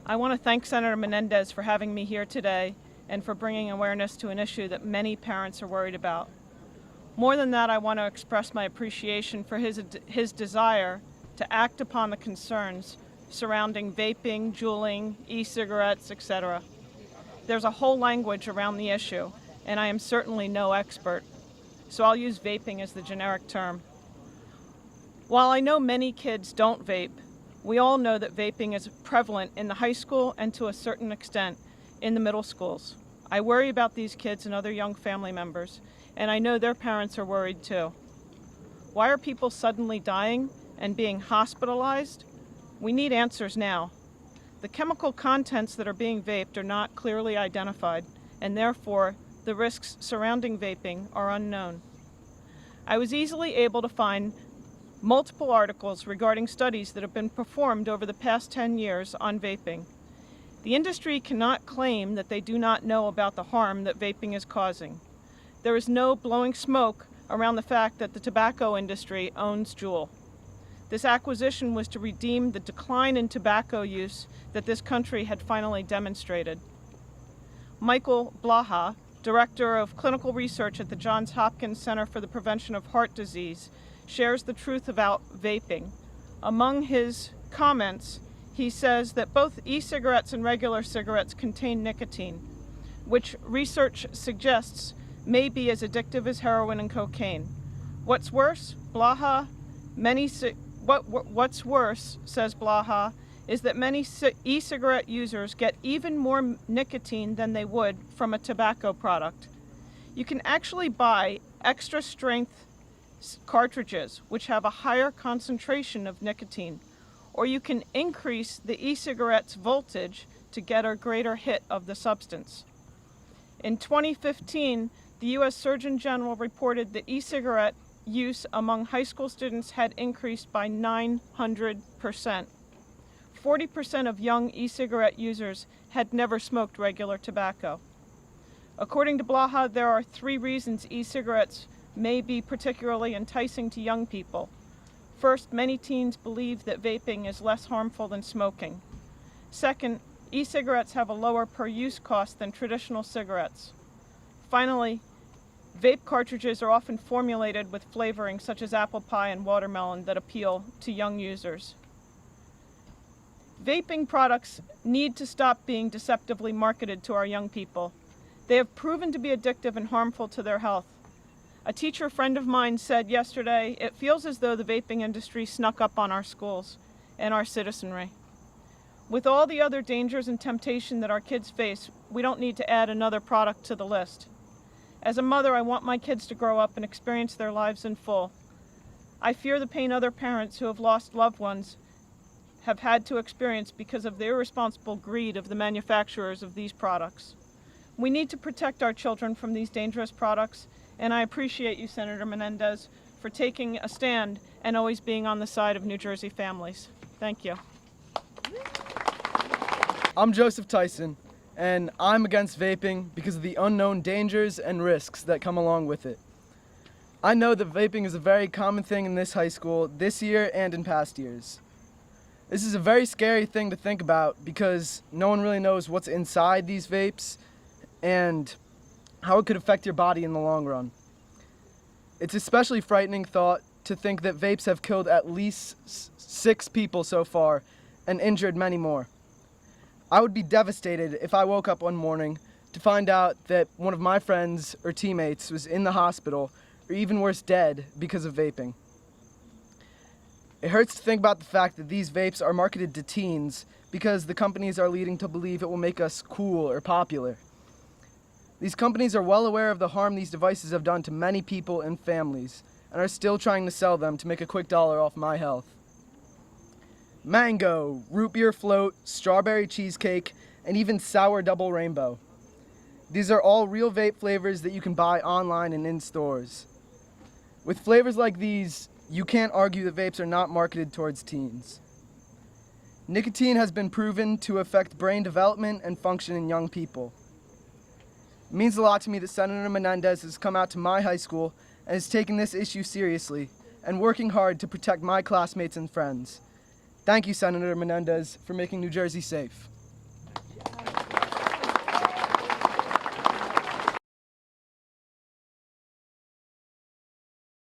I want to thank Senator Menendez for having me here today and for bringing awareness to an issue that many parents are worried about. More than that, I want to express my appreciation for his desire to act upon the concerns surrounding vaping, juuling, e-cigarettes, etc. There's a whole language around the issue, and I am certainly no expert, so I'll use vaping as the generic term. While I know many kids don't vape, we all know that vaping is prevalent in the high school and to a certain extent in the middle schools. I worry about these kids and other young family members, and I know their parents are worried too. Why are people suddenly dying and being hospitalized? We need answers now. The chemical contents that are being vaped are not clearly identified, and therefore the risks surrounding vaping are unknown. I was easily able to find multiple articles regarding studies that have been performed over the past 10 years on vaping. The industry cannot claim that they do not know about the harm that vaping is causing. There is no blowing smoke around the fact that the tobacco industry owns Juul. This acquisition was to redeem the decline in tobacco use that this country had finally demonstrated. Michael Blaha, Director of Clinical Research at the Johns Hopkins Center for the Prevention of Heart Disease, shares the truth about vaping. Among his comments, he says that both e-cigarettes and regular cigarettes contain nicotine, which research suggests may be as addictive as heroin and cocaine. What's worse, says Blaha, is that many e-cigarette users get even more nicotine than they would from a tobacco product. You can actually buy extra strength cartridges which have a higher concentration of nicotine, or you can increase the e-cigarette's voltage to get a greater hit of the substance. In 2015, the U.S. Surgeon General reported that e-cigarette use among high school students had increased by 900%. 40% of young e-cigarette users had never smoked regular tobacco. According to Blaha, there are 3 reasons e-cigarettes may be particularly enticing to young people. First, many teens believe that vaping is less harmful than smoking. Second, e-cigarettes have a lower per-use cost than traditional cigarettes. Finally, vape cartridges are often formulated with flavoring such as apple pie and watermelon that appeal to young users. Vaping products need to stop being deceptively marketed to our young people. They have proven to be addictive and harmful to their health. A teacher friend of mine said yesterday, "It feels as though the vaping industry snuck up on our schools and our citizenry." With all the other dangers and temptation that our kids face, we don't need to add another product to the list. As a mother, I want my kids to grow up and experience their lives in full. I fear the pain other parents who have lost loved ones have had to experience because of the irresponsible greed of the manufacturers of these products. We need to protect our children from these dangerous products, and I appreciate you, Senator Menendez, for taking a stand and always being on the side of New Jersey families. Thank you. I'm Joseph Tyson, and I'm against vaping because of the unknown dangers and risks that come along with it. I know that vaping is a very common thing in this high school this year and in past years. This is a very scary thing to think about because no one really knows what's inside these vapes and how it could affect your body in the long run. It's especially frightening thought to think that vapes have killed at least 6 people so far and injured many more. I would be devastated if I woke up one morning to find out that one of my friends or teammates was in the hospital, or even worse, dead because of vaping. It hurts to think about the fact that these vapes are marketed to teens because the companies are leading to believe it will make us cool or popular. These companies are well aware of the harm these devices have done to many people and families, and are still trying to sell them to make a quick dollar off my health. Mango, root beer float, strawberry cheesecake, and even sour double rainbow. These are all real vape flavors that you can buy online and in stores. With flavors like these, you can't argue that vapes are not marketed towards teens. Nicotine has been proven to affect brain development and function in young people. It means a lot to me that Senator Menendez has come out to my high school and is taking this issue seriously and working hard to protect my classmates and friends. Thank you, Senator Menendez, for making New Jersey safe.